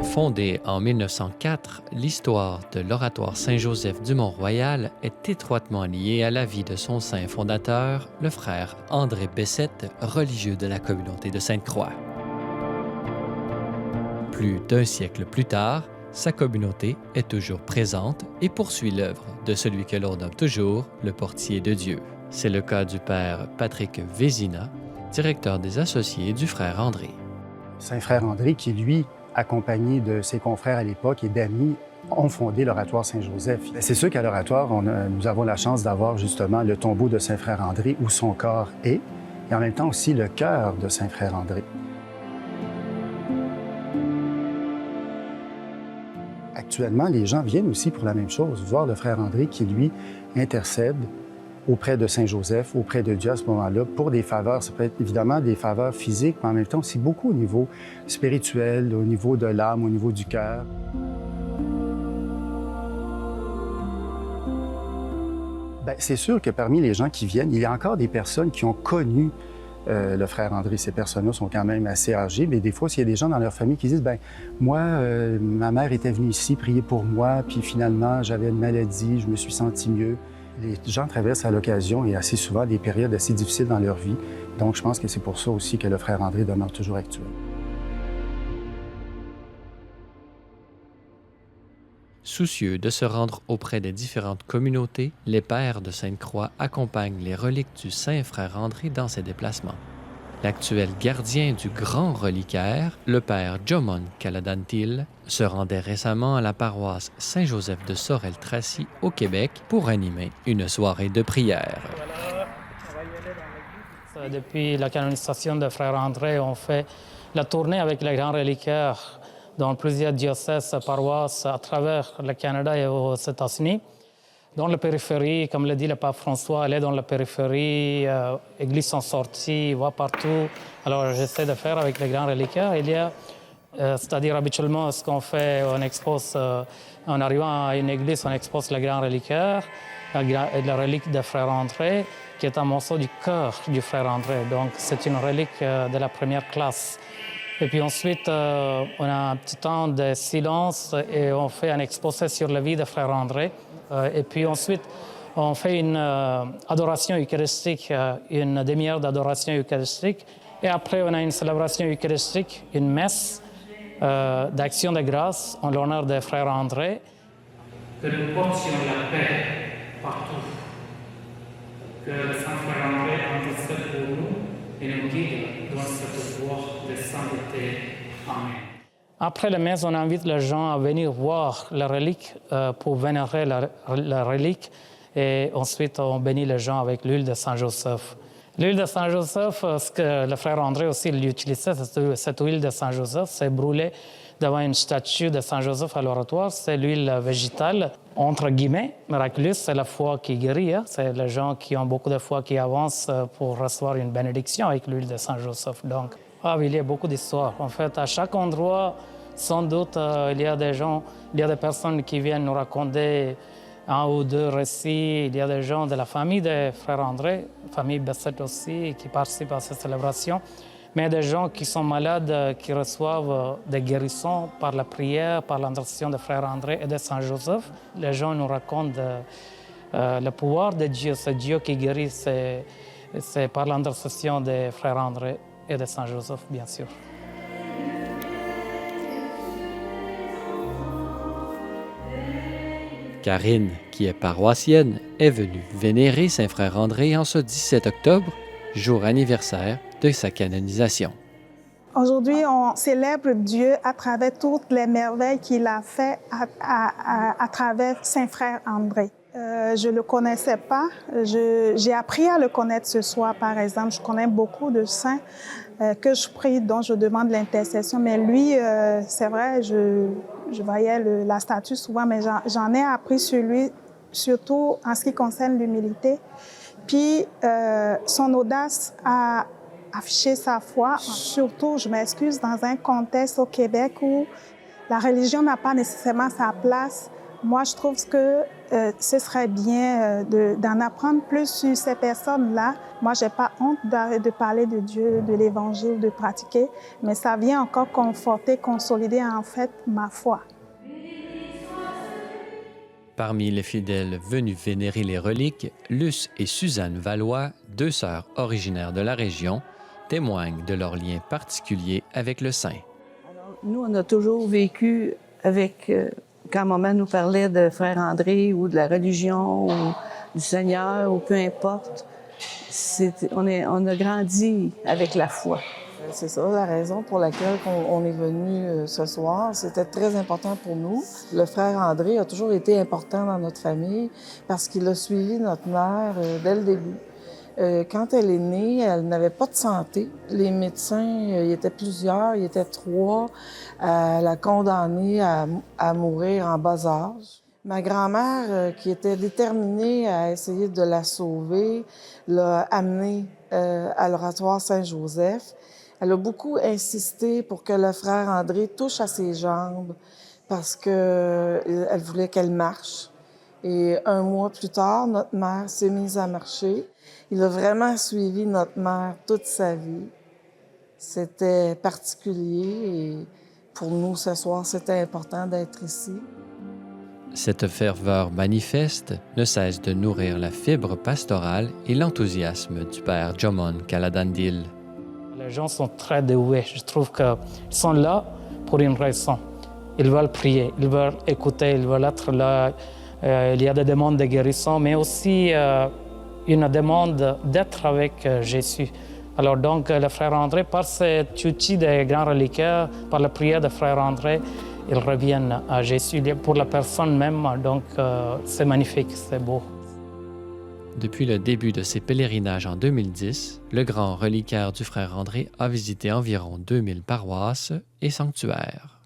Fondée en 1904, l'histoire de l'Oratoire Saint-Joseph du Mont-Royal est étroitement liée à la vie de son saint fondateur, le frère André Bessette, religieux de la communauté de Sainte-Croix. Plus d'un siècle plus tard, sa communauté est toujours présente et poursuit l'œuvre de celui que l'on nomme toujours le portier de Dieu. C'est le cas du père Patrick Vézina, directeur des associés du frère André. Saint-Frère André, qui lui, accompagné de ses confrères à l'époque et d'amis, ont fondé l'Oratoire Saint-Joseph. C'est sûr qu'à l'Oratoire, nous avons la chance d'avoir justement le tombeau de Saint-Frère André où son corps est, et en même temps aussi le cœur de Saint-Frère André. Actuellement, les gens viennent aussi pour la même chose, voir le frère André qui, lui, intercède auprès de Saint-Joseph, auprès de Dieu à ce moment-là, pour des faveurs. Ça peut être évidemment des faveurs physiques, mais en même temps aussi beaucoup au niveau spirituel, au niveau de l'âme, au niveau du cœur. Bien, c'est sûr que parmi les gens qui viennent, il y a encore des personnes qui ont connu le frère André. Ces personnes-là sont quand même assez âgées, mais des fois, s'il y a des gens dans leur famille qui disent « Bien, moi, ma mère était venue ici prier pour moi, puis finalement, j'avais une maladie, je me suis senti mieux. » Les gens traversent à l'occasion et assez souvent des périodes assez difficiles dans leur vie. Donc, je pense que c'est pour ça aussi que le frère André demeure toujours actuel. Soucieux de se rendre auprès des différentes communautés, les pères de Sainte-Croix accompagnent les reliques du saint frère André dans ses déplacements. L'actuel gardien du grand reliquaire, le père Jomon Caladantil, se rendait récemment à la paroisse Saint-Joseph de Sorel-Tracy au Québec pour animer une soirée de prière. Depuis la canonisation de frère André, on fait la tournée avec les grands reliquaires dans plusieurs diocèses, paroisses à travers le Canada et aux États-Unis. Dans la périphérie, comme le dit le pape François, aller dans la périphérie, églises sont sorties, va partout. Alors j'essaie de faire avec les grands reliquaires. Il y a, c'est-à-dire habituellement, ce qu'on fait, on expose, en arrivant à une église, on expose le grand reliquaire, la relique de frère André, qui est un morceau du cœur du frère André. Donc c'est une relique de la première classe. Et puis ensuite, on a un petit temps de silence et on fait un exposé sur la vie de frère André. Et puis ensuite, on fait une adoration eucharistique, une demi-heure d'adoration eucharistique. Et après, on a une célébration eucharistique, une messe d'action de grâce en l'honneur de frère André. Que nous portions la paix partout. Que le Saint-Frère André intercède pour nous et nous guide dans cette voie de sainteté. Amen. Après la messe, on invite les gens à venir voir la relique pour vénérer la relique. Et ensuite, on bénit les gens avec l'huile de Saint-Joseph. L'huile de Saint-Joseph, ce que le frère André aussi l'utilisait, cette huile de Saint-Joseph, c'est brûlé devant une statue de Saint-Joseph à l'oratoire. C'est l'huile végétale, entre guillemets, miraculeuse. C'est la foi qui guérit. Hein? C'est les gens qui ont beaucoup de foi qui avancent pour recevoir une bénédiction avec l'huile de Saint-Joseph. Donc, il y a beaucoup d'histoires. En fait, à chaque endroit, sans doute, il y a des personnes qui viennent nous raconter un ou deux récits. Il y a des gens de la famille de frère André, famille Bessette aussi, qui participent à cette célébration. Mais des gens qui sont malades, qui reçoivent des guérissons par la prière, par l'intercession de frère André et de Saint Joseph. Les gens nous racontent le pouvoir de Dieu, c'est Dieu qui guérit, c'est par l'intercession de frère André et de Saint Joseph, bien sûr. Karine, qui est paroissienne, est venue vénérer saint frère André en ce 17 octobre, jour anniversaire de sa canonisation. Aujourd'hui, on célèbre Dieu à travers toutes les merveilles qu'il a faites à travers saint frère André. Je ne le connaissais pas. J'ai appris à le connaître ce soir, par exemple. Je connais beaucoup de saints que je prie, dont je demande l'intercession. Mais lui, c'est vrai, je voyais la statue souvent, mais j'en ai appris sur lui, surtout en ce qui concerne l'humilité. Puis, son audace à afficher sa foi, surtout, je m'excuse, dans un contexte au Québec où la religion n'a pas nécessairement sa place. Moi, je trouve que ce serait bien d'en apprendre plus sur ces personnes-là. Moi, je n'ai pas honte de parler de Dieu, de l'Évangile, de pratiquer, mais ça vient encore conforter, consolider en fait ma foi. Parmi les fidèles venus vénérer les reliques, Luce et Suzanne Valois, deux sœurs originaires de la région, témoignent de leur lien particulier avec le saint. Alors, nous, on a toujours vécu avec, quand maman nous parlait de Frère André ou de la religion ou du Seigneur ou peu importe, on a grandi avec la foi. C'est ça, la raison pour laquelle on est venu ce soir. C'était très important pour nous. Le frère André a toujours été important dans notre famille parce qu'il a suivi notre mère dès le début. Quand elle est née, elle n'avait pas de santé. Les médecins, il y était plusieurs, il y était 3. Elle a condamné à mourir en bas âge. Ma grand-mère, qui était déterminée à essayer de la sauver, l'a amenée à l'oratoire Saint-Joseph. Elle a beaucoup insisté pour que le frère André touche à ses jambes parce qu'elle voulait qu'elle marche. Et 1 mois plus tard, notre mère s'est mise à marcher. Il a vraiment suivi notre mère toute sa vie. C'était particulier et pour nous, ce soir, c'était important d'être ici. Cette ferveur manifeste ne cesse de nourrir la fibre pastorale et l'enthousiasme du père Jomon Kaladandil. Les gens sont très doués. Je trouve qu'ils sont là pour une raison. Ils veulent prier, ils veulent écouter, ils veulent être là. Il y a des demandes de guérison, mais aussi une demande d'être avec Jésus. Alors donc, le frère André, par cet outil des grands reliquaires, par la prière de frère André, ils reviennent à Jésus pour la personne même. Donc, c'est magnifique, c'est beau. Depuis le début de ses pèlerinages en 2010, le grand reliquaire du frère André a visité environ 2000 paroisses et sanctuaires.